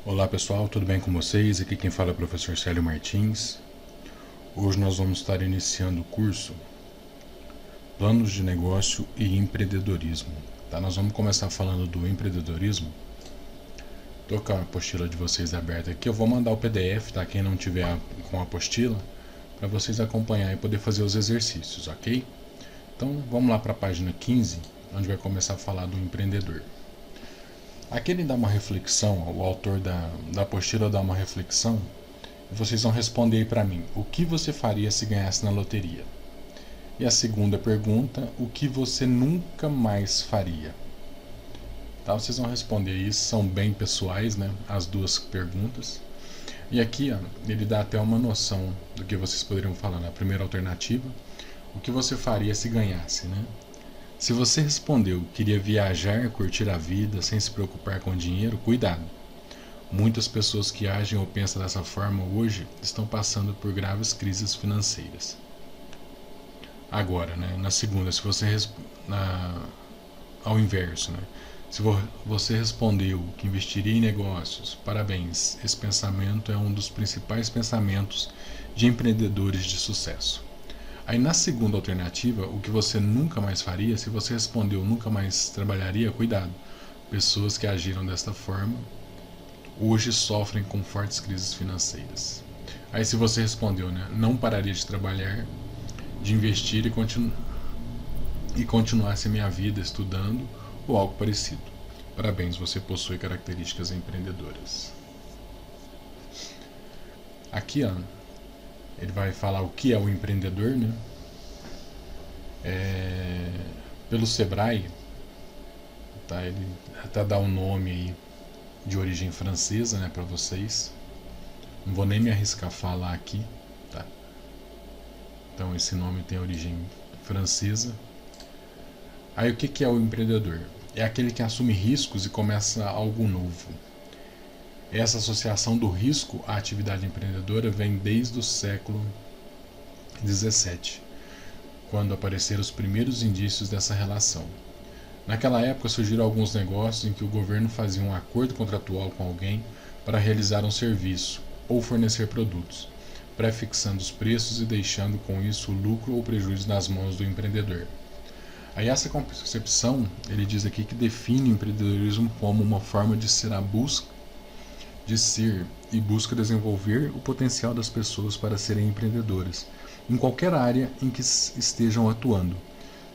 Olá pessoal, tudo bem com vocês? Aqui quem fala é o professor Célio Martins. Hoje nós vamos estar iniciando o curso Planos de Negócio e Empreendedorismo. Tá? Nós vamos começar falando do empreendedorismo. Estou com a apostila de vocês aberta aqui. Eu vou mandar o PDF, tá? Quem não tiver com a apostila, para vocês acompanhar e poder fazer os exercícios, ok? Então vamos lá para a página 15, onde vai começar a falar do empreendedor. Aqui ele dá uma reflexão, o autor da apostila dá uma reflexão, e vocês vão responder aí para mim: o que você faria se ganhasse na loteria? E a segunda pergunta: o que você nunca mais faria? Tá, vocês vão responder isso, são bem pessoais, né, as duas perguntas. E aqui ele dá até uma noção do que vocês poderiam falar na primeira alternativa: o que você faria se ganhasse, né? Se você respondeu que queria viajar, curtir a vida, sem se preocupar com dinheiro, cuidado. Muitas pessoas que agem ou pensam dessa forma hoje estão passando por graves crises financeiras. Agora, né, na segunda, se você ao inverso, né, se você respondeu que investiria em negócios, parabéns, esse pensamento é um dos principais pensamentos de empreendedores de sucesso. Aí na segunda alternativa, o que você nunca mais faria, se você respondeu nunca mais trabalharia, cuidado. Pessoas que agiram desta forma hoje sofrem com fortes crises financeiras. Aí se você respondeu, né, não pararia de trabalhar, de investir e continuasse a minha vida estudando ou algo parecido. Parabéns, você possui características empreendedoras. Aqui, ele vai falar o que é o empreendedor, né? Pelo Sebrae, tá? Ele até dá um nome aí de origem francesa, né, para vocês. Não vou nem me arriscar a falar aqui, tá? Então esse nome tem origem francesa. Aí o que é o empreendedor? É aquele que assume riscos e começa algo novo. Essa associação do risco à atividade empreendedora vem desde o século XVII, quando apareceram os primeiros indícios dessa relação. Naquela época surgiram alguns negócios em que o governo fazia um acordo contratual com alguém para realizar um serviço ou fornecer produtos, prefixando os preços e deixando com isso o lucro ou prejuízo nas mãos do empreendedor. Aí essa concepção, ele diz aqui que define o empreendedorismo como uma forma de ser e busca desenvolver o potencial das pessoas para serem empreendedoras, em qualquer área em que estejam atuando,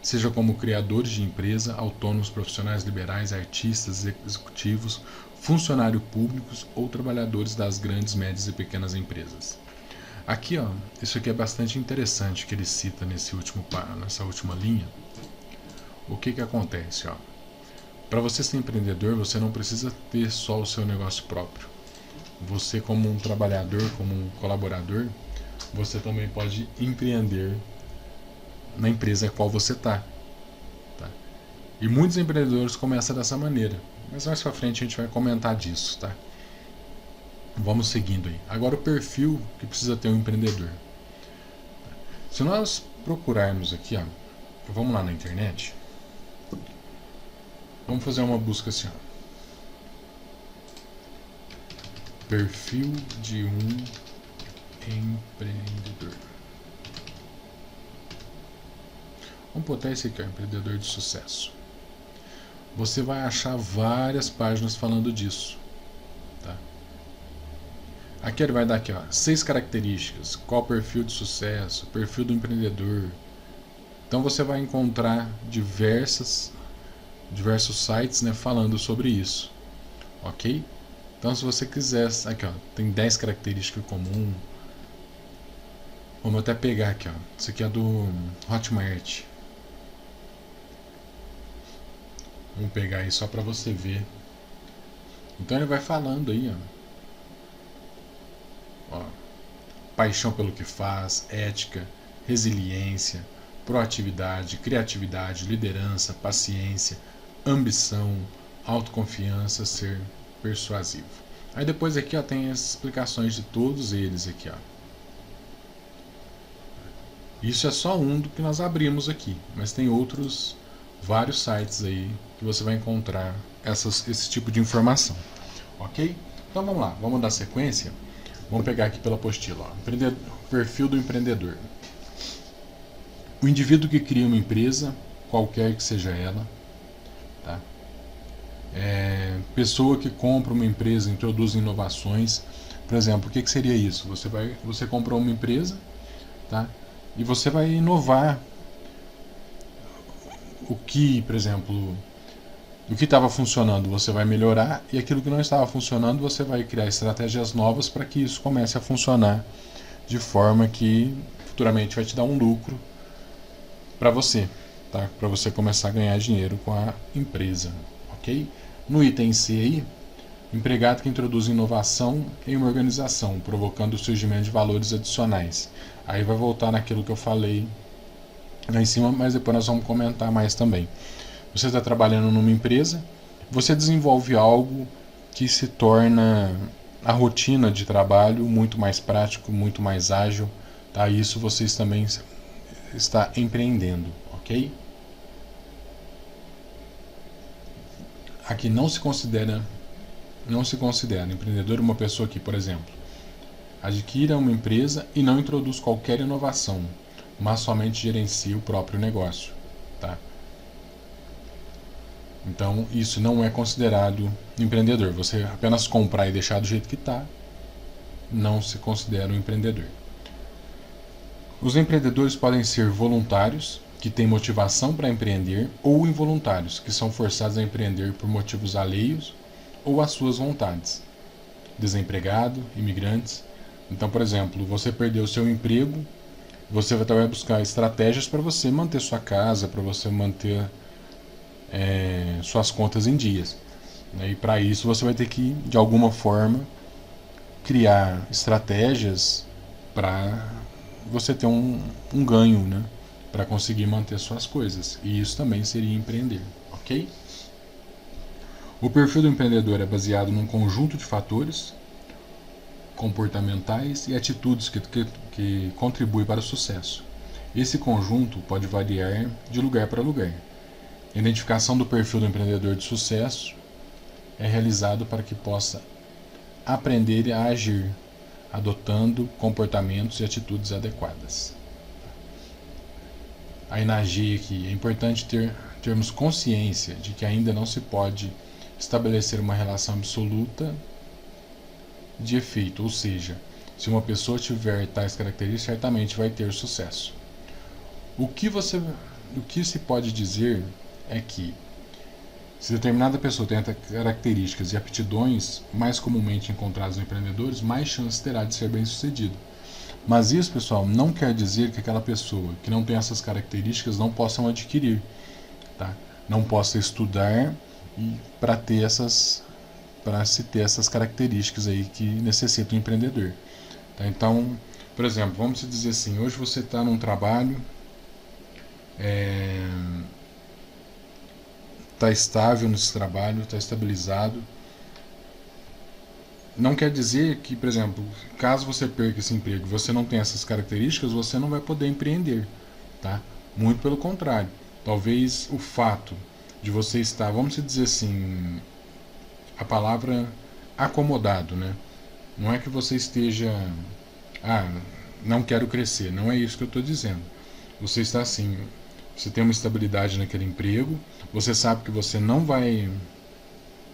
seja como criadores de empresa, autônomos, profissionais liberais, artistas, executivos, funcionários públicos ou trabalhadores das grandes, médias e pequenas empresas. Aqui, isso aqui é bastante interessante que ele cita nessa última linha. O que acontece? Para você ser empreendedor, você não precisa ter só o seu negócio próprio. Você, como um trabalhador, como um colaborador, você também pode empreender na empresa a qual você está. Tá? E muitos empreendedores começam dessa maneira, mas mais para frente a gente vai comentar disso, tá? Vamos seguindo aí. Agora o perfil que precisa ter um empreendedor. Se nós procurarmos aqui, vamos lá na internet, vamos fazer uma busca assim, perfil de um empreendedor. Vamos botar esse aqui, empreendedor de sucesso. Você vai achar várias páginas falando disso, tá? Aqui ele vai dar aqui, 6 características, qual perfil de sucesso, perfil do empreendedor. Então você vai encontrar diversos sites, né, falando sobre isso, ok? Então se você quiser, aqui tem 10 características comuns. Vamos até pegar aqui, isso aqui é do Hotmart. Vamos pegar aí só para você ver. Então ele vai falando aí, paixão pelo que faz, ética, resiliência, proatividade, criatividade, liderança, paciência, ambição, autoconfiança, ser persuasivo. Aí depois aqui tem as explicações de todos eles aqui, Isso é só um do que nós abrimos aqui, mas tem vários sites aí que você vai encontrar esse tipo de informação, ok? Então vamos lá, vamos dar sequência. Vamos pegar aqui pela apostila. Perfil do empreendedor. O indivíduo que cria uma empresa, qualquer que seja ela, tá? Pessoa que compra uma empresa, introduz inovações. Por exemplo, o que seria isso? Você comprou uma empresa, tá? E você vai inovar o que, por exemplo, o que estava funcionando você vai melhorar, e aquilo que não estava funcionando você vai criar estratégias novas para que isso comece a funcionar de forma que futuramente vai te dar um lucro para você, tá? Para você começar a ganhar dinheiro com a empresa, ok? No item C aí, empregado que introduz inovação em uma organização, provocando o surgimento de valores adicionais. Aí vai voltar naquilo que eu falei lá em cima, mas depois nós vamos comentar mais também. Você está trabalhando numa empresa, você desenvolve algo que se torna a rotina de trabalho muito mais prático, muito mais ágil, tá? Isso vocês também está empreendendo, ok? Aqui não se considera empreendedor uma pessoa que, por exemplo, adquira uma empresa e não introduz qualquer inovação, mas somente gerencia o próprio negócio, tá? Então isso não é considerado empreendedor. Você apenas comprar e deixar do jeito que está, não se considera um empreendedor. Os empreendedores podem ser voluntários, que têm motivação para empreender, ou involuntários, que são forçados a empreender por motivos alheios ou às suas vontades. Desempregado, imigrantes. Então, por exemplo, você perdeu seu emprego, você vai buscar estratégias para você manter sua casa, para você manter suas contas em dias. E para isso você vai ter que, de alguma forma, criar estratégias para você ter um ganho, né? Para conseguir manter suas coisas. E isso também seria empreender, ok? O perfil do empreendedor é baseado num conjunto de fatores comportamentais e atitudes que contribuem para o sucesso. Esse conjunto pode variar de lugar para lugar. A identificação do perfil do empreendedor de sucesso é realizado para que possa aprender a agir, adotando comportamentos e atitudes adequadas. Aí na G aqui, é importante termos consciência de que ainda não se pode estabelecer uma relação absoluta de efeito, ou seja, se uma pessoa tiver tais características, certamente vai ter sucesso. O que se pode dizer é que, se determinada pessoa tem características e aptidões mais comumente encontradas em empreendedores, mais chance terá de ser bem-sucedido. Mas isso, pessoal, não quer dizer que aquela pessoa que não tem essas características não possa adquirir, tá? Não possa estudar para se ter essas características aí que necessita o empreendedor. Tá? Então, por exemplo, vamos dizer assim, hoje você está num trabalho, está estável nesse trabalho, está estabilizado. Não quer dizer que, por exemplo, caso você perca esse emprego, você não tem essas características, você não vai poder empreender, tá? Muito pelo contrário. Talvez o fato de você estar, vamos dizer assim, a palavra acomodado, né? Não é que você esteja, não quero crescer, não é isso que eu estou dizendo. Você está assim, você tem uma estabilidade naquele emprego, você sabe que você não vai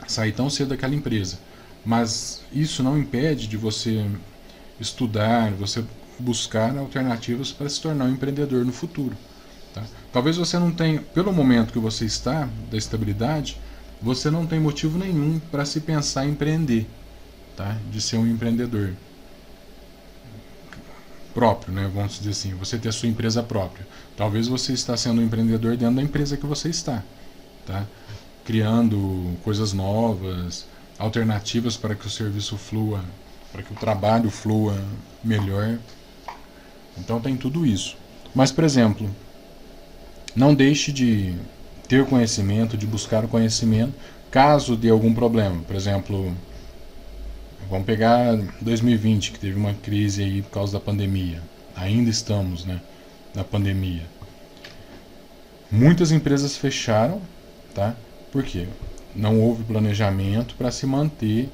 sair tão cedo daquela empresa, mas isso não impede de você estudar, você buscar alternativas para se tornar um empreendedor no futuro. Tá? Talvez você não tenha, pelo momento que você está, da estabilidade, você não tem motivo nenhum para se pensar em empreender, tá? De ser um empreendedor próprio, né? Vamos dizer assim, você ter a sua empresa própria. Talvez você está sendo um empreendedor dentro da empresa que você está, tá? Criando coisas novas, alternativas para que o serviço flua, para que o trabalho flua melhor. Então tem tudo isso. Mas, por exemplo, não deixe de ter conhecimento, de buscar o conhecimento, caso dê algum problema. Por exemplo, vamos pegar 2020, que teve uma crise aí por causa da pandemia. Ainda estamos, né, na pandemia. Muitas empresas fecharam, tá? Por quê? Não houve planejamento para se manter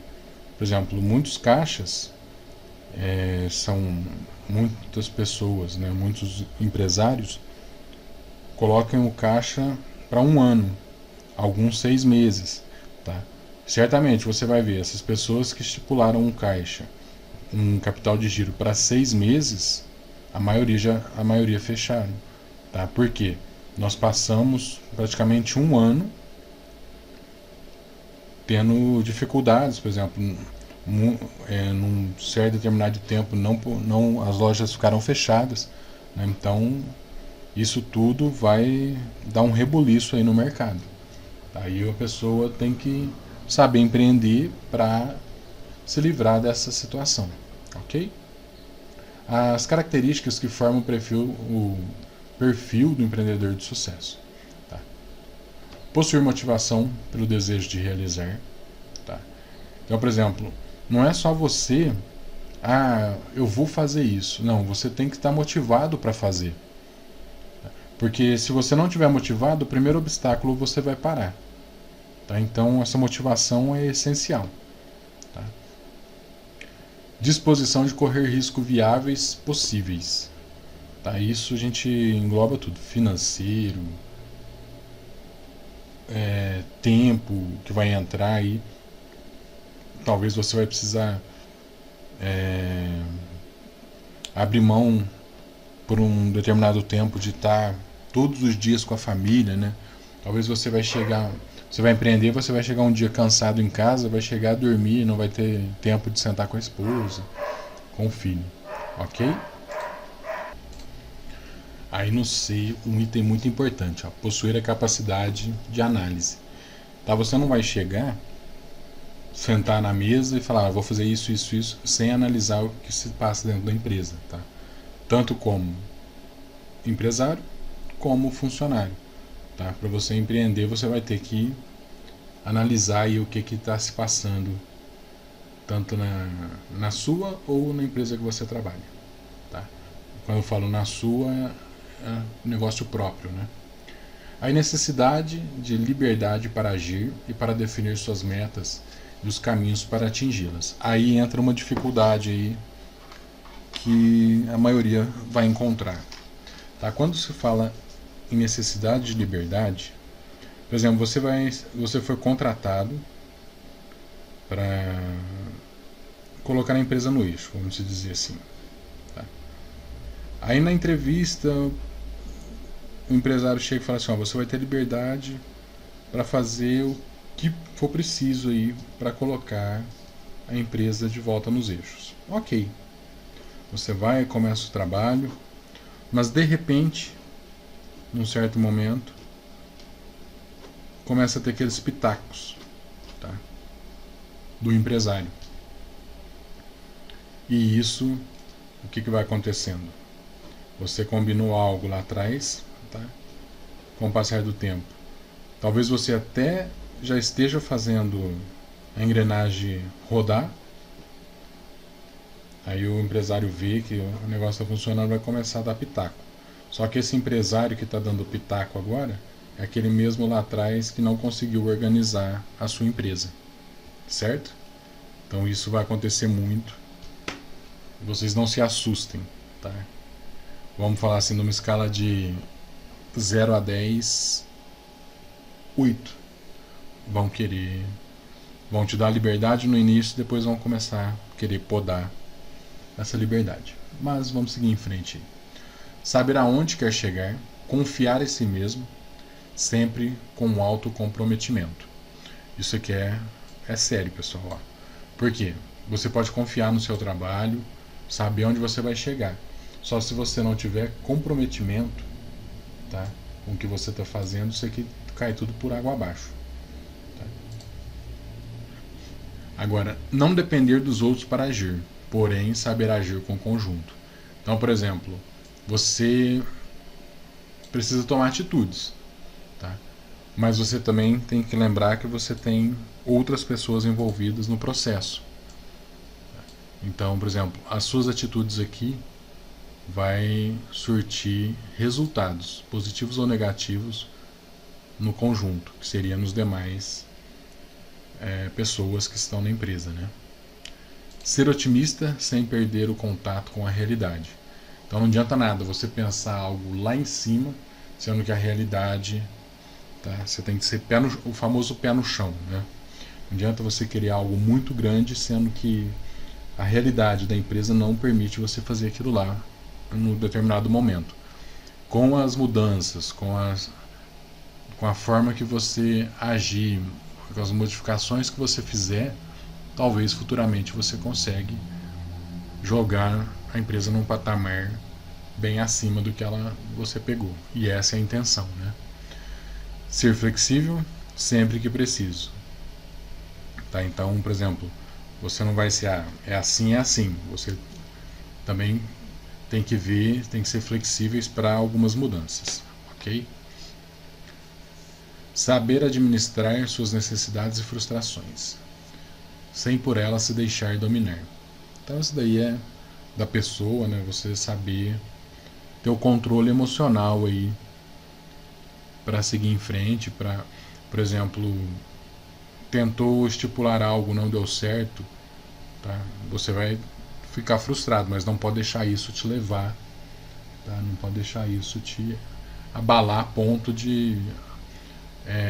Por exemplo, muitos caixas são muitas pessoas, né, muitos empresários colocam o caixa para um ano, alguns 6 meses, tá? Certamente você vai ver essas pessoas que estipularam um caixa, um capital de giro para 6 meses, a maioria fecharam, tá? Por quê? Nós passamos praticamente um ano tendo dificuldades, por exemplo, num certo determinado tempo as lojas ficaram fechadas, né? Então isso tudo vai dar um rebuliço aí no mercado. Aí a pessoa tem que saber empreender para se livrar dessa situação, ok? As características que formam o perfil do empreendedor de sucesso. Tá? Possuir motivação pelo desejo de realizar. Tá? Então, por exemplo, não é só você, eu vou fazer isso. Não, você tem que estar motivado para fazer. Porque se você não estiver motivado, o primeiro obstáculo você vai parar. Tá? Então, essa motivação é essencial. Tá? Disposição de correr riscos viáveis possíveis. Tá? Isso a gente engloba tudo: financeiro, tempo que vai entrar aí. Talvez você vai precisar abrir mão por um determinado tempo de estar todos os dias com a família, né? Talvez você vai empreender, você vai chegar um dia cansado em casa, vai chegar a dormir, não vai ter tempo de sentar com a esposa, com o filho, ok? Aí no C, um item muito importante, ó, possuir a capacidade de análise. Tá? Você não vai chegar, sentar na mesa e falar, vou fazer isso, isso, isso, sem analisar o que se passa dentro da empresa, tá? Tanto como empresário, como funcionário. Tá? Para você empreender, você vai ter que analisar aí o que está se passando, tanto na sua ou na empresa que você trabalha. Tá? Quando eu falo na sua, é negócio próprio, né? A necessidade de liberdade para agir e para definir suas metas e os caminhos para atingi-las. Aí entra uma dificuldade aí que a maioria vai encontrar. Tá? Quando se fala em necessidade de liberdade, por exemplo, você foi contratado para colocar a empresa no eixo, vamos dizer assim. Tá? Aí na entrevista, o empresário chega e fala assim, você vai ter liberdade para fazer o que for preciso aí para colocar a empresa de volta nos eixos. Ok. Você vai, começa o trabalho, mas de repente, num certo momento, começa a ter aqueles pitacos, tá? Do empresário. E isso, o que vai acontecendo? Você combinou algo lá atrás, tá? Com o passar do tempo. Talvez você até já esteja fazendo a engrenagem rodar. Aí o empresário vê que o negócio está funcionando, vai começar a dar pitaco. Só que esse empresário que está dando pitaco agora é aquele mesmo lá atrás que não conseguiu organizar a sua empresa. Certo? Então isso vai acontecer muito. Vocês não se assustem, tá? Vamos falar assim, numa escala de 0 a 10, 8. Vão te dar liberdade no início, depois vão começar a querer podar essa liberdade. Mas vamos seguir em frente. Saber aonde quer chegar, confiar em si mesmo, sempre com autocomprometimento. Isso aqui é sério, pessoal. Ó. Por quê? Você pode confiar no seu trabalho, saber onde você vai chegar. Só se você não tiver comprometimento, tá, com o que você está fazendo, isso aqui cai tudo por água abaixo. Tá? Agora, não depender dos outros para agir, porém saber agir com conjunto. Então, por exemplo, você precisa tomar atitudes, tá? Mas você também tem que lembrar que você tem outras pessoas envolvidas no processo. Então, por exemplo, as suas atitudes aqui vai surtir resultados, positivos ou negativos, no conjunto, que seria nos demais pessoas que estão na empresa, né? Ser otimista sem perder o contato com a realidade. Então não adianta nada você pensar algo lá em cima, sendo que a realidade, tá? Você tem que ser o famoso pé no chão, né? Não adianta você querer algo muito grande, sendo que a realidade da empresa não permite você fazer aquilo lá em determinado momento. Com as mudanças, com a forma que você agir, com as modificações que você fizer, talvez futuramente você consiga jogar a empresa num patamar bem acima do que você pegou. E essa é a intenção, né? Ser flexível sempre que preciso. Tá? Então, por exemplo, você não vai ser é assim, é assim. Você também tem que ver, tem que ser flexíveis para algumas mudanças, ok? Saber administrar suas necessidades e frustrações, sem por elas se deixar dominar. Então isso daí é da pessoa, né? Você saber ter o controle emocional aí para seguir em frente, para, por exemplo, tentou estipular algo, não deu certo, tá? Você vai ficar frustrado, mas não pode deixar isso te levar, tá? Não pode deixar isso te abalar a ponto de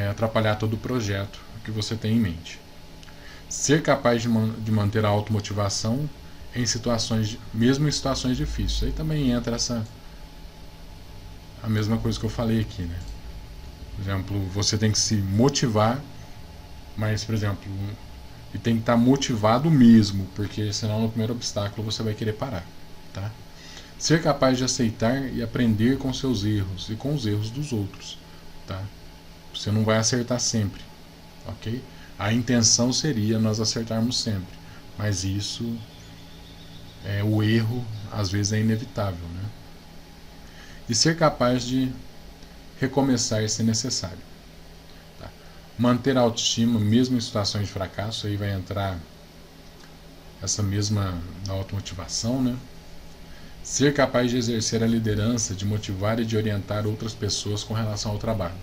atrapalhar todo o projeto que você tem em mente. Ser capaz de manter a automotivação em situações, mesmo em situações difíceis. Aí também entra a mesma coisa que eu falei aqui, né? Por exemplo, você tem que se motivar, mas, por exemplo, e tem que estar motivado mesmo, porque senão no primeiro obstáculo você vai querer parar, tá? Ser capaz de aceitar e aprender com seus erros e com os erros dos outros, tá? Você não vai acertar sempre, ok? A intenção seria nós acertarmos sempre, mas isso, o erro às vezes é inevitável, né? E ser capaz de recomeçar se necessário. Tá? Manter a autoestima mesmo em situações de fracasso, aí vai entrar essa mesma automotivação, né? Ser capaz de exercer a liderança, de motivar e de orientar outras pessoas com relação ao trabalho.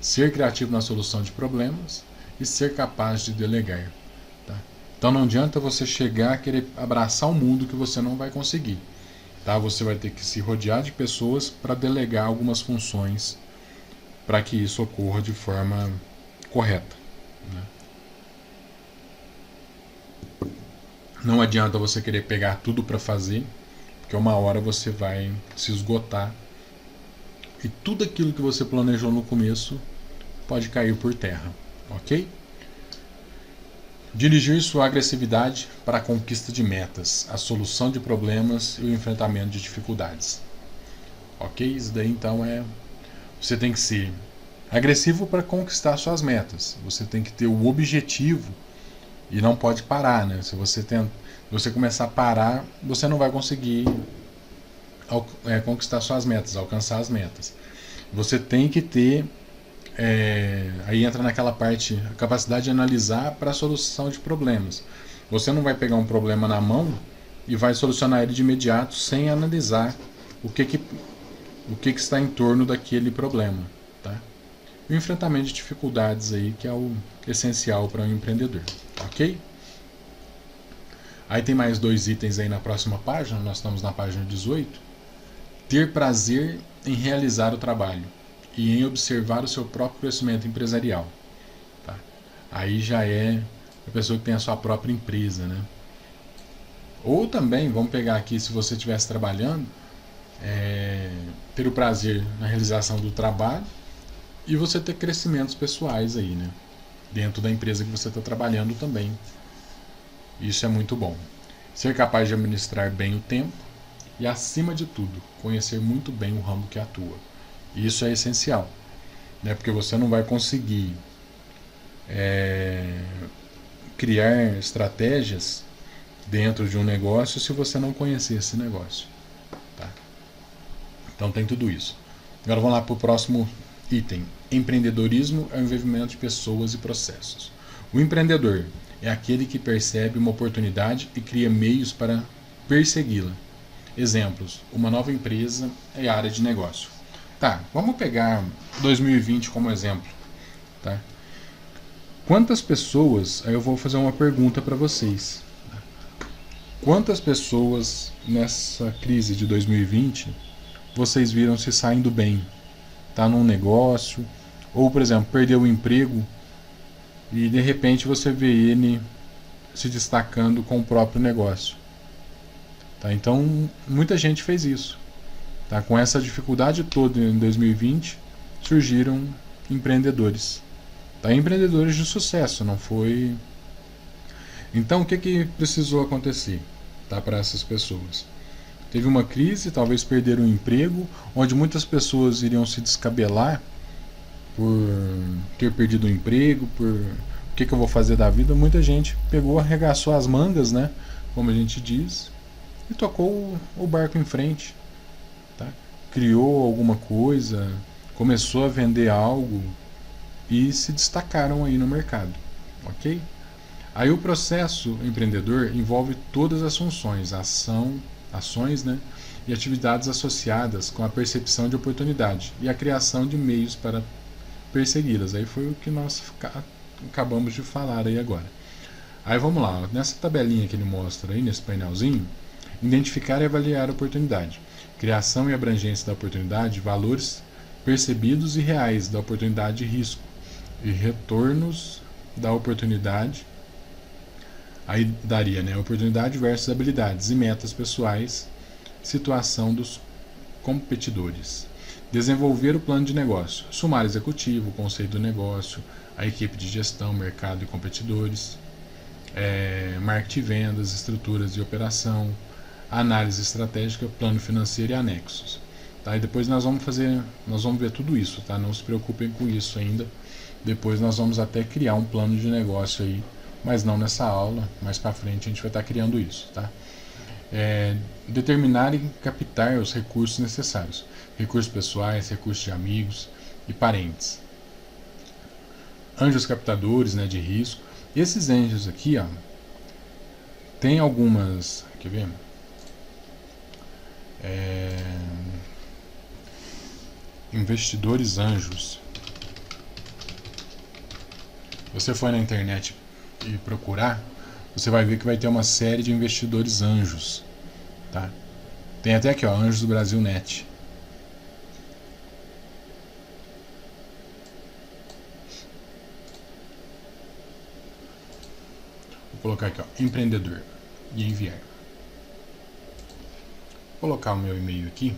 Ser criativo na solução de problemas e ser capaz de delegar. Tá? Então não adianta você chegar a querer abraçar o mundo que você não vai conseguir. Tá? Você vai ter que se rodear de pessoas para delegar algumas funções para que isso ocorra de forma correta. Né? Não adianta você querer pegar tudo para fazer, porque uma hora você vai se esgotar e tudo aquilo que você planejou no começo pode cair por terra, ok? Dirigir sua agressividade para a conquista de metas, a solução de problemas e o enfrentamento de dificuldades. Ok? Isso daí então você tem que ser agressivo para conquistar suas metas. Você tem que ter o objetivo e não pode parar, né? Se você começar a parar, você não vai conseguir conquistar suas metas, alcançar as metas. Você tem que ter aí entra naquela parte, a capacidade de analisar para a solução de problemas. Você não vai pegar um problema na mão e vai solucionar ele de imediato sem analisar o que está em torno daquele problema, tá? E o enfrentamento de dificuldades aí, que é o essencial para um empreendedor, ok? Aí tem mais 2 itens aí na próxima página, nós estamos na página 18. Ter prazer em realizar o trabalho e em observar o seu próprio crescimento empresarial. Tá? Aí já é a pessoa que tem a sua própria empresa, né? Ou também, vamos pegar aqui, se você estivesse trabalhando, ter o prazer na realização do trabalho e você ter crescimentos pessoais aí, né? Dentro da empresa que você está trabalhando também. Isso é muito bom. Ser capaz de administrar bem o tempo e, acima de tudo, conhecer muito bem o ramo que atua. Isso é essencial, né? Porque você não vai conseguir criar estratégias dentro de um negócio se você não conhecer esse negócio. Tá? Então tem tudo isso. Agora vamos lá para o próximo item. Empreendedorismo é o envolvimento de pessoas e processos. O empreendedor é aquele que percebe uma oportunidade e cria meios para persegui-la. Exemplos: uma nova empresa é a área de negócio. Tá, vamos pegar 2020 como exemplo. Tá? Quantas pessoas, aí eu vou fazer uma pergunta para vocês. Quantas pessoas nessa crise de 2020 vocês viram se saindo bem? Tá num negócio, ou por exemplo, perdeu o emprego e de repente você vê ele se destacando com o próprio negócio. Tá? Então, muita gente fez isso. Tá? Com essa dificuldade toda em 2020, surgiram empreendedores. Tá? Empreendedores de sucesso, não foi... Então, o que precisou acontecer, tá, para essas pessoas? Teve uma crise, talvez perderam o emprego, onde muitas pessoas iriam se descabelar por ter perdido o emprego, por o que eu vou fazer da vida. Muita gente pegou, arregaçou as mangas, né, como a gente diz, e tocou o barco em frente. Tá? Criou alguma coisa, começou a vender algo e se destacaram aí no mercado. Ok? Aí o processo empreendedor envolve todas as funções, ações, né, e atividades associadas com a percepção de oportunidade e a criação de meios para persegui-las. Aí foi o que nós acabamos de falar aí agora. Aí vamos lá, nessa tabelinha que ele mostra aí, nesse painelzinho, identificar e avaliar a oportunidade, criação e abrangência da oportunidade, valores percebidos e reais da oportunidade de risco e retornos da oportunidade. Aí daria, né, oportunidade versus habilidades e metas pessoais, situação dos competidores. Desenvolver o plano de negócio, sumário executivo, conceito do negócio, a equipe de gestão, mercado e competidores, marketing e vendas, estruturas de operação, análise estratégica, plano financeiro e anexos. Tá? E depois nós vamos ver tudo isso, tá? Não se preocupem com isso ainda. Depois nós vamos até criar um plano de negócio aí, mas não nessa aula, mais para frente a gente vai estar criando isso, tá? Determinar e captar os recursos necessários, recursos pessoais, recursos de amigos e parentes. Anjos captadores, né, de risco. Esses anjos aqui, ó, tem algumas, quer ver? Investidores anjos. Se você for na internet e procurar, você vai ver que vai ter uma série de investidores anjos, tá? Tem até aqui, ó, Anjos do Brasil Net. Vou colocar aqui, ó, empreendedor e enviar. Vou colocar o meu e-mail aqui.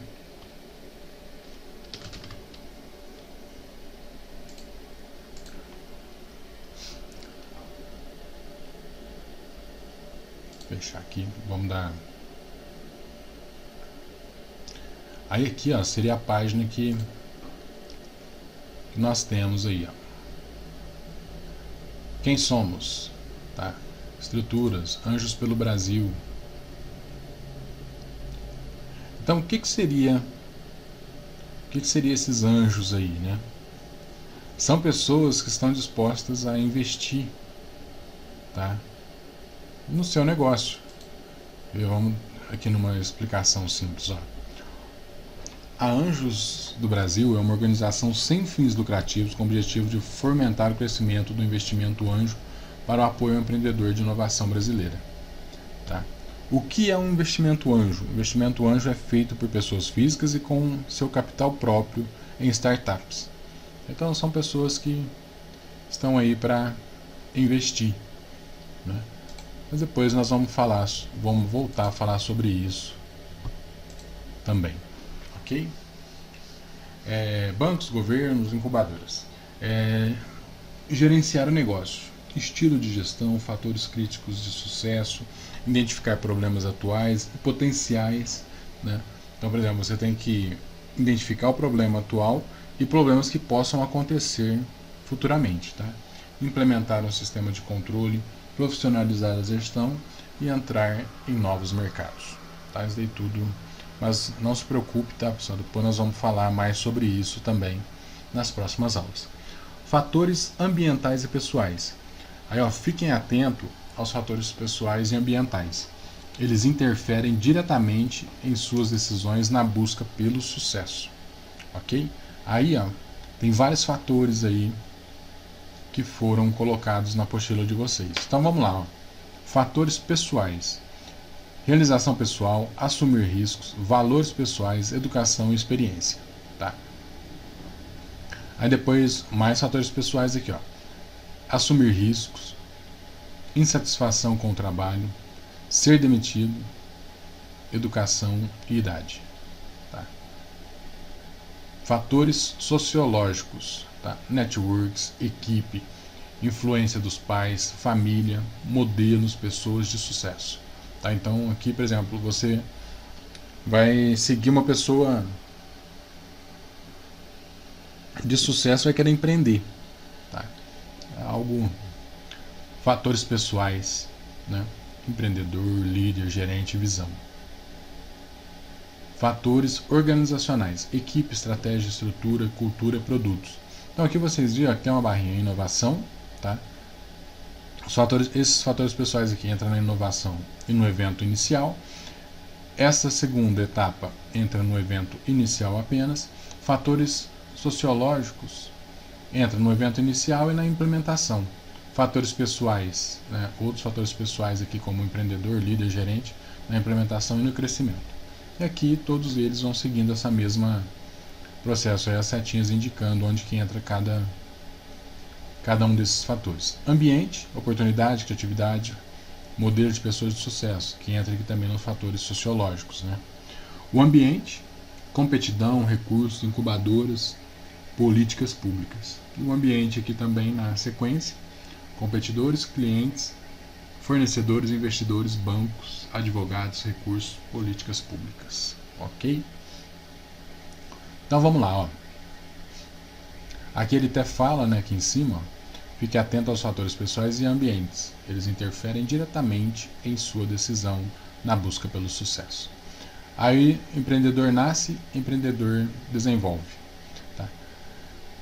Fechar aqui, vamos dar. Aí aqui, ó, seria a página que nós temos aí, ó. Quem somos, tá? Estruturas, Anjos pelo Brasil. Então, o que seria esses anjos aí, né? São pessoas que estão dispostas a investir, tá, no seu negócio. E vamos aqui numa explicação simples, ó. A Anjos do Brasil é uma organização sem fins lucrativos com o objetivo de fomentar o crescimento do investimento anjo para o apoio ao empreendedor de inovação brasileira. Tá? O que é um investimento anjo? O investimento anjo é feito por pessoas físicas e com seu capital próprio em startups. Então são pessoas que estão aí para investir, né? Mas depois nós vamos voltar a falar sobre isso também. Ok? Bancos, governos, incubadoras. Gerenciar o negócio, estilo de gestão, fatores críticos de sucesso, identificar problemas atuais e potenciais, né? Então, por exemplo, você tem que identificar o problema atual e problemas que possam acontecer futuramente, tá? Implementar um sistema de controle, profissionalizar a gestão e entrar em novos mercados, tá? Isso daí tudo. Mas não se preocupe, tá, pessoal? Depois nós vamos falar mais sobre isso também nas próximas aulas. Fatores ambientais e pessoais. Aí, ó, fiquem atentos aos fatores pessoais e ambientais. Eles interferem diretamente em suas decisões na busca pelo sucesso. Ok? Aí, ó, tem vários fatores aí que foram colocados na apostila de vocês. Então vamos lá, ó. Fatores pessoais. realização pessoal, assumir riscos, valores pessoais, educação e experiência. Tá? Aí depois, mais fatores pessoais aqui, ó. Assumir riscos, insatisfação com o trabalho, ser demitido, educação e idade. Tá? Fatores sociológicos, tá? Networks, equipe, influência dos pais, família, modelos, pessoas de sucesso. Tá? Então aqui, por exemplo, você vai seguir uma pessoa de sucesso, vai querer empreender. Tá? Algo, fatores pessoais, né? Empreendedor, líder, gerente, visão. Fatores organizacionais, equipe, estratégia, estrutura, cultura, produtos. Então aqui vocês viram que tem uma barrinha inovação, tá? Esses fatores pessoais aqui entram na inovação e no evento inicial. Essa segunda etapa entra no evento inicial apenas. Fatores sociológicos entra no evento inicial e na implementação. Fatores pessoais, né? Outros fatores pessoais aqui como empreendedor, líder, gerente, na implementação e no crescimento. E aqui todos eles vão seguindo essa mesma processo, aí as setinhas indicando onde que entra cada um desses fatores. Ambiente, oportunidade, criatividade, modelo de pessoas de sucesso, que entra aqui também nos fatores sociológicos, né? O ambiente, competidão, recursos, incubadoras, políticas públicas. E o ambiente aqui também na sequência, competidores, clientes, fornecedores, investidores, bancos, advogados, recursos, políticas públicas. Ok? Então vamos lá, ó. Aqui ele até fala, né, aqui em cima, ó, fique atento aos fatores pessoais e ambientes. Eles interferem diretamente em sua decisão na busca pelo sucesso. Aí, empreendedor nasce, empreendedor desenvolve. Tá?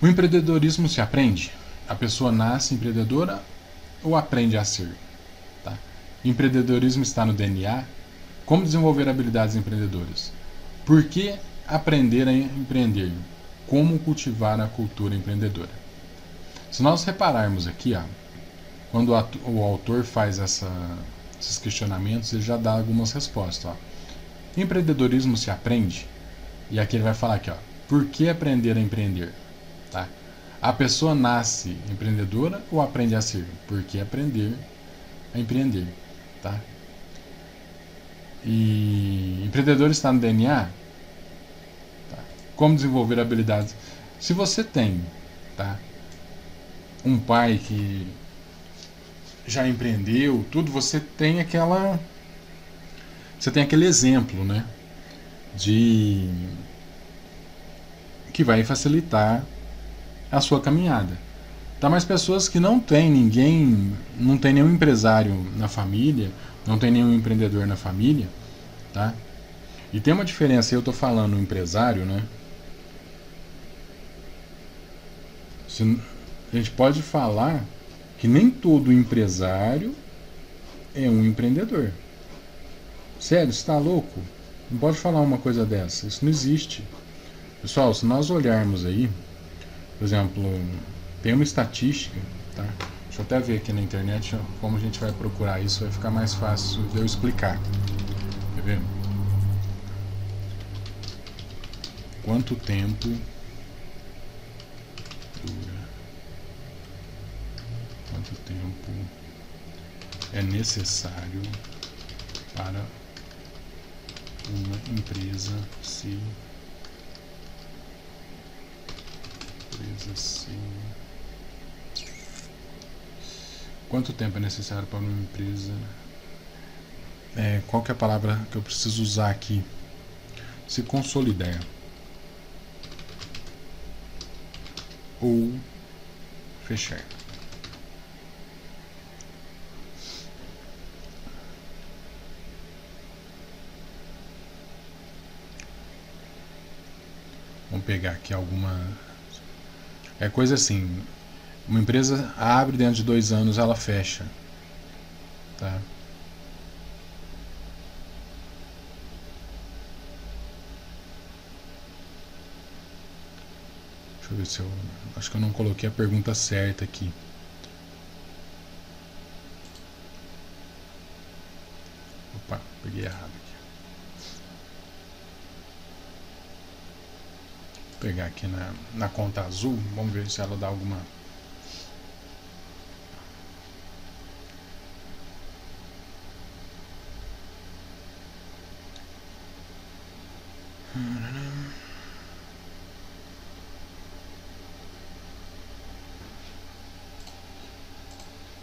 O empreendedorismo se aprende? A pessoa nasce empreendedora ou aprende a ser? Tá? Empreendedorismo está no DNA? Como desenvolver habilidades empreendedoras? Por que aprender a empreender? Como cultivar a cultura empreendedora? Se nós repararmos aqui, ó, quando o autor faz esses questionamentos, ele já dá algumas respostas. Ó. Empreendedorismo se aprende? E aqui ele vai falar aqui, ó, por que aprender a empreender? Tá? A pessoa nasce empreendedora ou aprende a ser? Por que aprender a empreender? Tá? E empreendedor está no DNA? Tá? Como desenvolver habilidades? Se você tem, tá, um pai que já empreendeu, tudo, você tem aquele exemplo, né, de que vai facilitar a sua caminhada. Tá, mas pessoas que não tem ninguém, não tem nenhum empresário na família, não tem nenhum empreendedor na família, tá? E tem uma diferença, eu tô falando empresário, né? A gente pode falar que nem todo empresário é um empreendedor. Sério, você tá louco? Não pode falar uma coisa dessa, isso não existe. Pessoal, se nós olharmos aí, por exemplo, tem uma estatística, tá? Deixa eu até ver aqui na internet como a gente vai procurar isso, vai ficar mais fácil de eu explicar. Quer ver? Quanto tempo dura? Quanto tempo é necessário para uma empresa se quanto tempo é necessário para uma empresa? Qual que é a palavra que eu preciso usar aqui? Se consolidar ou fechar. Vamos pegar aqui alguma... É coisa assim, uma empresa abre, dentro de 2 anos ela fecha. Tá? Deixa eu ver se eu... Acho que eu não coloquei a pergunta certa aqui. Opa, peguei errado aqui. Vou pegar aqui na conta azul, vamos ver se ela dá alguma.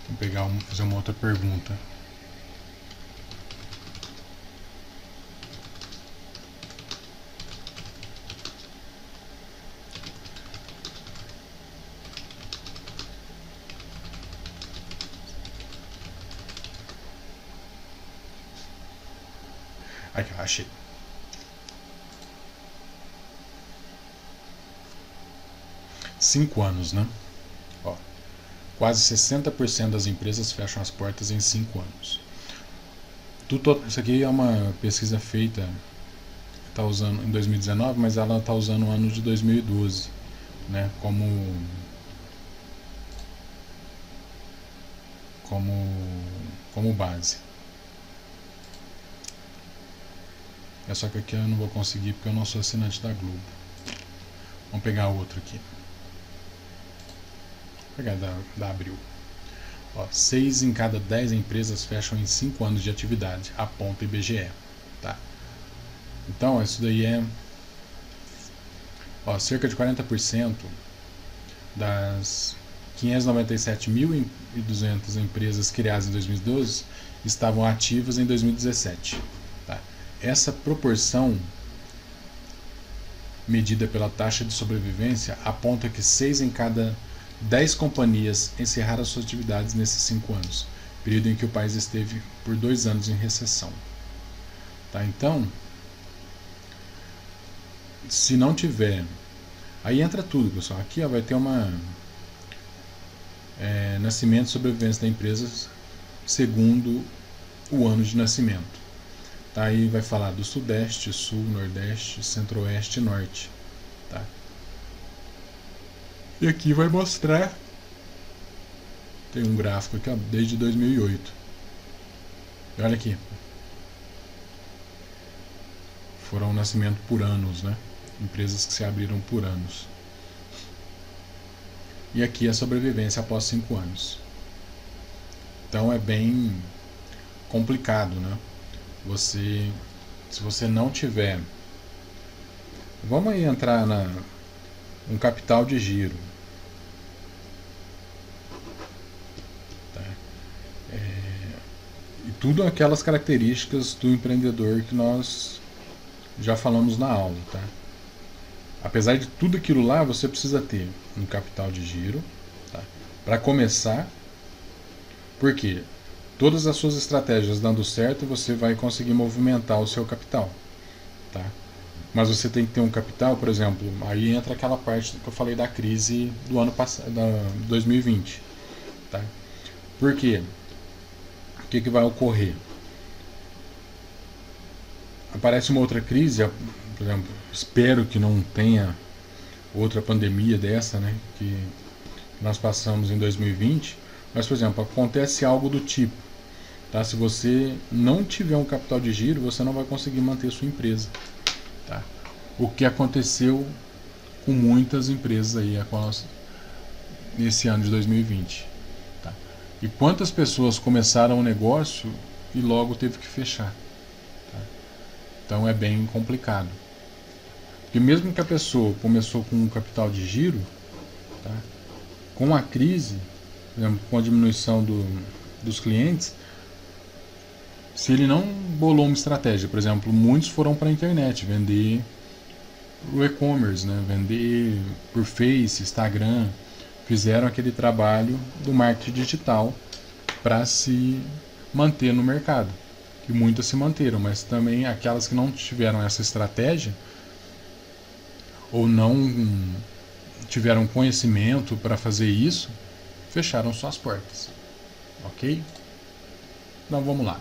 Vou pegar fazer uma outra pergunta. Aqui, achei. Cinco anos, né? Ó, quase 60% das empresas fecham as portas em 5 anos. Isso aqui é uma pesquisa feita, está usando em 2019, mas ela está usando o ano de 2012, né? Como base. É só que aqui eu não vou conseguir porque eu não sou assinante da Globo. Vamos pegar outro aqui. Vou pegar da Abril. Ó, 6 em cada 10 empresas fecham em 5 anos de atividade, aponta IBGE. Tá? Então, isso daí é... Ó, cerca de 40% das 597.200 empresas criadas em 2012 estavam ativas em 2017. Tá? Essa proporção, medida pela taxa de sobrevivência, aponta que 6 em cada 10 companhias encerraram suas atividades nesses 5 anos, período em que o país esteve por 2 anos em recessão. Tá? Então, se não tiver... Aí entra tudo, pessoal. Aqui ó, vai ter uma... nascimento e sobrevivência da empresa segundo o ano de nascimento. Tá? Aí vai falar do Sudeste, Sul, Nordeste, Centro-Oeste e Norte. Tá? E aqui vai mostrar... Tem um gráfico aqui ó, desde 2008. E olha aqui. Foram nascimento por anos, né? Empresas que se abriram por anos. E aqui a sobrevivência após 5 anos. Então é bem complicado, né? Se você não tiver... Vamos aí entrar um capital de giro. Tá? E tudo aquelas características do empreendedor que nós já falamos na aula, tá? Apesar de tudo aquilo lá, você precisa ter um capital de giro, tá? Para começar, porque todas as suas estratégias dando certo, você vai conseguir movimentar o seu capital, tá? Mas você tem que ter um capital, por exemplo, aí entra aquela parte que eu falei da crise do ano passado, da 2020, tá? Por quê? O que vai ocorrer? Aparece uma outra crise, por exemplo, espero que não tenha outra pandemia dessa, né, que nós passamos em 2020, mas, por exemplo, acontece algo do tipo, tá? Se você não tiver um capital de giro, você não vai conseguir manter sua empresa, tá? O que aconteceu com muitas empresas aí nesse ano de 2020, tá? E quantas pessoas começaram um negócio e logo teve que fechar, tá? Então é bem complicado. Porque mesmo que a pessoa começou com um capital de giro, tá? Com a crise, por exemplo, com a diminuição dos clientes, se ele não bolou uma estratégia, por exemplo, muitos foram para a internet vender o e-commerce, né? Vender por Face, Instagram, fizeram aquele trabalho do marketing digital para se manter no mercado. E muitas se manteram, mas também aquelas que não tiveram essa estratégia ou não tiveram conhecimento para fazer isso, fecharam suas portas. Ok? Então vamos lá.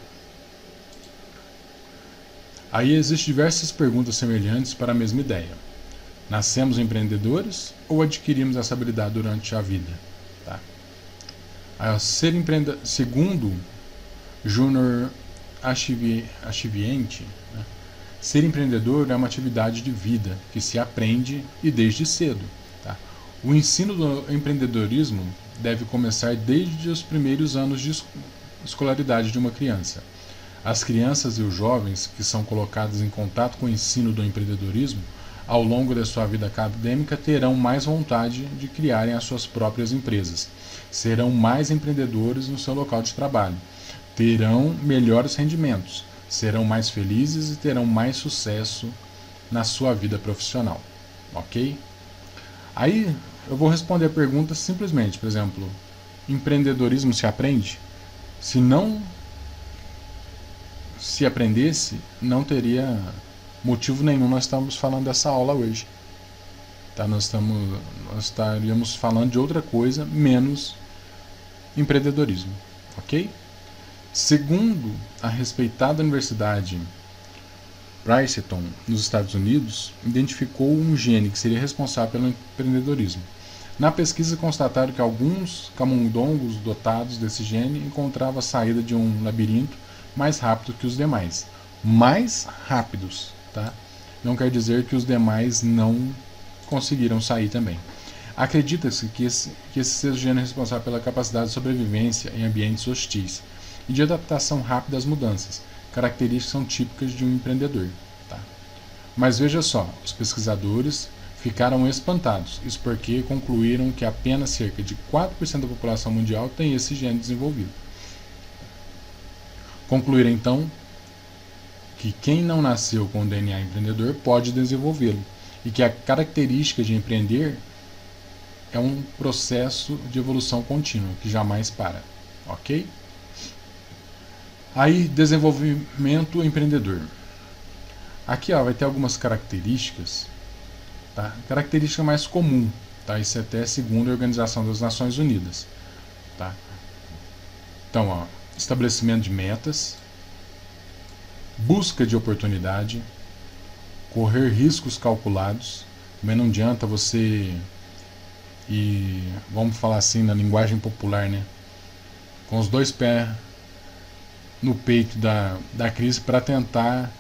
Aí existem diversas perguntas semelhantes para a mesma ideia. Nascemos empreendedores ou adquirimos essa habilidade durante a vida? Tá? Aí, segundo Junior achievement, né? Ser empreendedor é uma atividade de vida que se aprende e desde cedo. Tá? O ensino do empreendedorismo deve começar desde os primeiros anos de escolaridade de uma criança. As crianças e os jovens que são colocados em contato com o ensino do empreendedorismo ao longo da sua vida acadêmica terão mais vontade de criarem as suas próprias empresas, serão mais empreendedores no seu local de trabalho, terão melhores rendimentos, serão mais felizes e terão mais sucesso na sua vida profissional, ok? Aí eu vou responder a pergunta simplesmente, por exemplo, empreendedorismo se aprende? Se não se aprendesse, não teria motivo nenhum nós estamos falando dessa aula hoje. Tá? Nós estaríamos falando de outra coisa, menos empreendedorismo, ok? Segundo a respeitada Universidade Princeton, nos Estados Unidos, identificou um gene que seria responsável pelo empreendedorismo. Na pesquisa constataram que alguns camundongos dotados desse gene encontravam a saída de um labirinto mais rápido que os demais. Mais rápidos, tá? Não quer dizer que os demais não conseguiram sair também. Acredita-se que esse seja o gene responsável pela capacidade de sobrevivência em ambientes hostis e de adaptação rápida às mudanças, características que são típicas de um empreendedor. Tá? Mas veja só, os pesquisadores ficaram espantados, isso porque concluíram que apenas cerca de 4% da população mundial tem esse gene desenvolvido. Concluíram então que quem não nasceu com o DNA empreendedor pode desenvolvê-lo e que a característica de empreender é um processo de evolução contínua que jamais para, ok? Aí, desenvolvimento empreendedor. Aqui vai ter algumas características, tá? Característica mais comum, tá? Isso é até segundo a Organização das Nações Unidas, tá? Então, estabelecimento de metas, busca de oportunidade, correr riscos calculados. Também não adianta você vamos falar assim na linguagem popular, né? Com os dois pés no peito da crise para tentar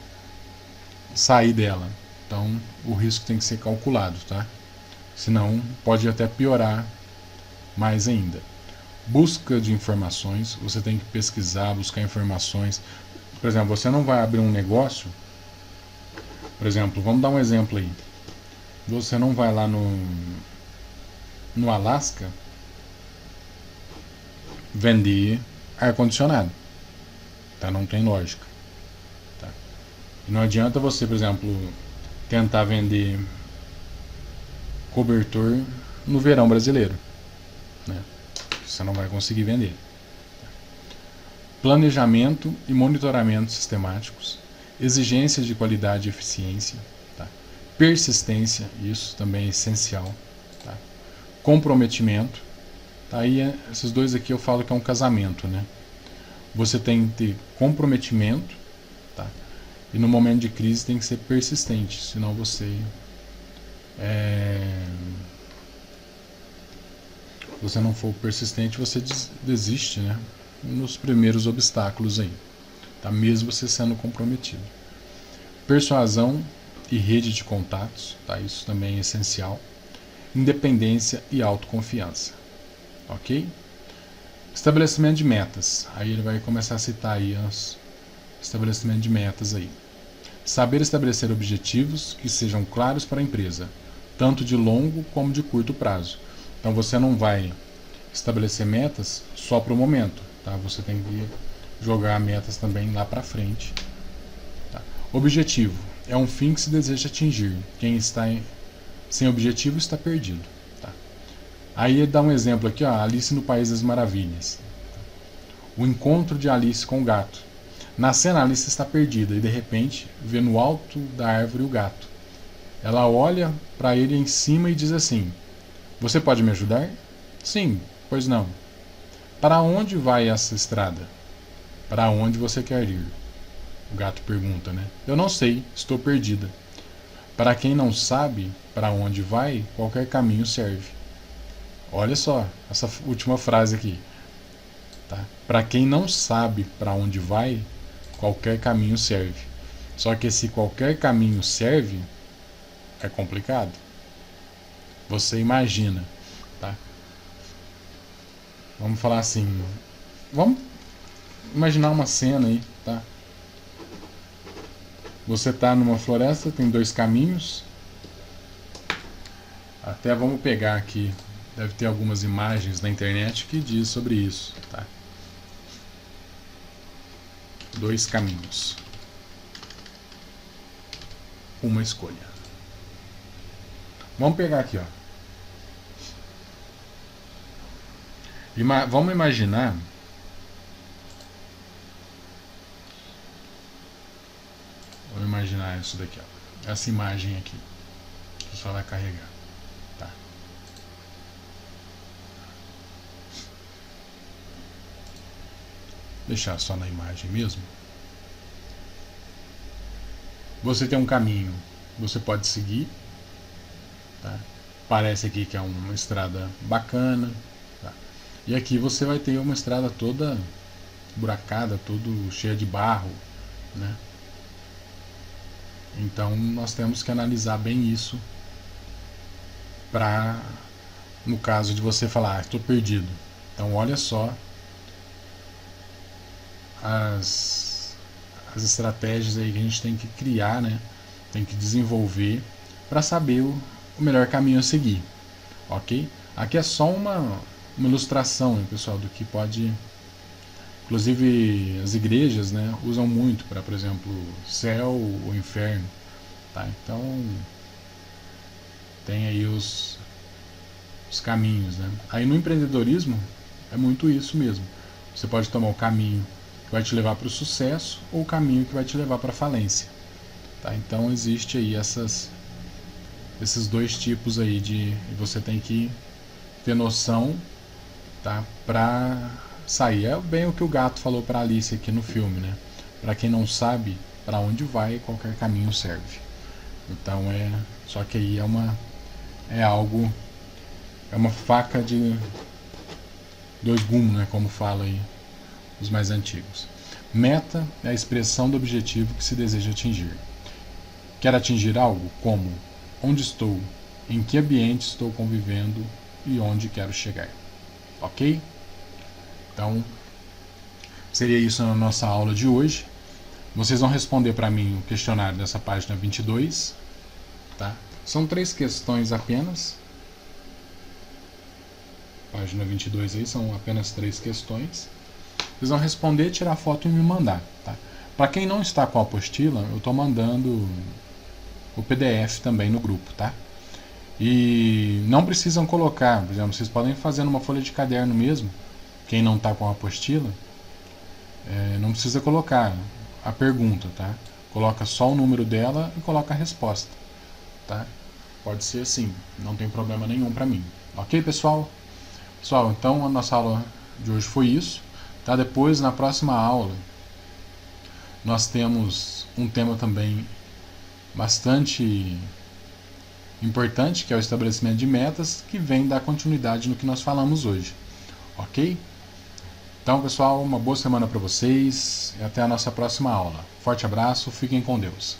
sair dela. Então o risco tem que ser calculado, tá? Senão pode até piorar mais ainda. Busca de informações, você tem que pesquisar, buscar informações. Por exemplo, você não vai abrir um negócio. Por exemplo, vamos dar um exemplo aí. Você não vai lá no Alasca vender ar-condicionado. Tá? Não tem lógica. Tá? E não adianta você, por exemplo, tentar vender cobertor no verão brasileiro. Né? Você não vai conseguir vender. Planejamento e monitoramento sistemáticos, exigências de qualidade e eficiência, tá? Persistência, isso também é essencial, tá? Comprometimento, tá? Aí esses dois aqui eu falo que é um casamento, né? Você tem que ter comprometimento, tá? E no momento de crise tem que ser persistente, senão você se você não for persistente, você desiste, né? Nos primeiros obstáculos aí, tá? Mesmo você sendo comprometido. Persuasão e rede de contatos, tá? Isso também é essencial. Independência e autoconfiança, ok? Estabelecimento de metas, aí ele vai começar a citar aí os estabelecimento de metas aí. Saber estabelecer objetivos que sejam claros para a empresa, tanto de longo como de curto prazo. Então você não vai estabelecer metas só para o momento, tá? Você tem que jogar metas também lá para frente. Tá? Objetivo é um fim que se deseja atingir. Quem está sem objetivo está perdido. Tá? Aí ele dá um exemplo aqui, Alice no País das Maravilhas. O encontro de Alice com o gato. Na cena, Alice está perdida e de repente vê no alto da árvore o gato. Ela olha para ele em cima e diz assim: "Você pode me ajudar?" "Sim, pois não." "Para onde vai essa estrada?" "Para onde você quer ir?" O gato pergunta, né? "Eu não sei, estou perdida." Para quem não sabe para onde vai, qualquer caminho serve. Olha só essa última frase aqui. Tá? Para quem não sabe para onde vai, qualquer caminho serve. Só que esse qualquer caminho serve é complicado. Você imagina, tá? Vamos falar assim, vamos imaginar uma cena aí, tá? Você tá numa floresta, tem 2 caminhos. Até vamos pegar aqui, deve ter algumas imagens na internet que diz sobre isso, tá? 2 caminhos. Uma escolha. Vamos pegar aqui, ó. Vamos imaginar. Vamos imaginar isso daqui, ó. Essa imagem aqui. Que só vai carregar. Tá. Deixar só na imagem mesmo. Você tem um caminho, você pode seguir, tá? Parece aqui que é uma estrada bacana, tá? E aqui você vai ter uma estrada toda buracada, todo cheia de barro, né? Então nós temos que analisar bem isso para, no caso de você falar, estou perdido. Então olha só as estratégias aí que a gente tem que criar, né? Tem que desenvolver para saber o melhor caminho a seguir, ok? Aqui é só uma ilustração, né, pessoal, do que pode. Inclusive as igrejas, né, usam muito para, por exemplo, céu ou inferno, tá? Então tem aí os caminhos, né? Aí no empreendedorismo é muito isso mesmo. Você pode tomar o caminho que vai te levar para o sucesso ou o caminho que vai te levar para a falência, tá? Então existe aí esses 2 tipos aí de você tem que ter noção, tá? Para sair. É bem o que o gato falou para Alice aqui no filme, né? Para quem não sabe para onde vai, qualquer caminho serve. Então só que aí é uma faca de 2 gumes, né? Como fala aí os mais antigos. Meta é a expressão do objetivo que se deseja atingir. Quer atingir algo? Como? Onde estou? Em que ambiente estou convivendo? E onde quero chegar? Ok? Então, seria isso na nossa aula de hoje. Vocês vão responder para mim o questionário dessa página 22. Tá? São 3 questões apenas. Página 22 aí, são apenas 3 questões. Vocês vão responder, tirar foto e me mandar. Tá? Para quem não está com a apostila, eu estou mandando o PDF também no grupo. Tá? E não precisam colocar, por exemplo, vocês podem fazer numa folha de caderno mesmo. Quem não está com a apostila, não precisa colocar a pergunta. Tá? Coloca só o número dela e coloca a resposta. Tá? Pode ser assim, não tem problema nenhum para mim. Ok, pessoal? Pessoal, então a nossa aula de hoje foi isso. Tá? Depois, na próxima aula, nós temos um tema também bastante importante, que é o estabelecimento de metas, que vem dar continuidade no que nós falamos hoje. Ok? Então, pessoal, uma boa semana para vocês e até a nossa próxima aula. Forte abraço, fiquem com Deus.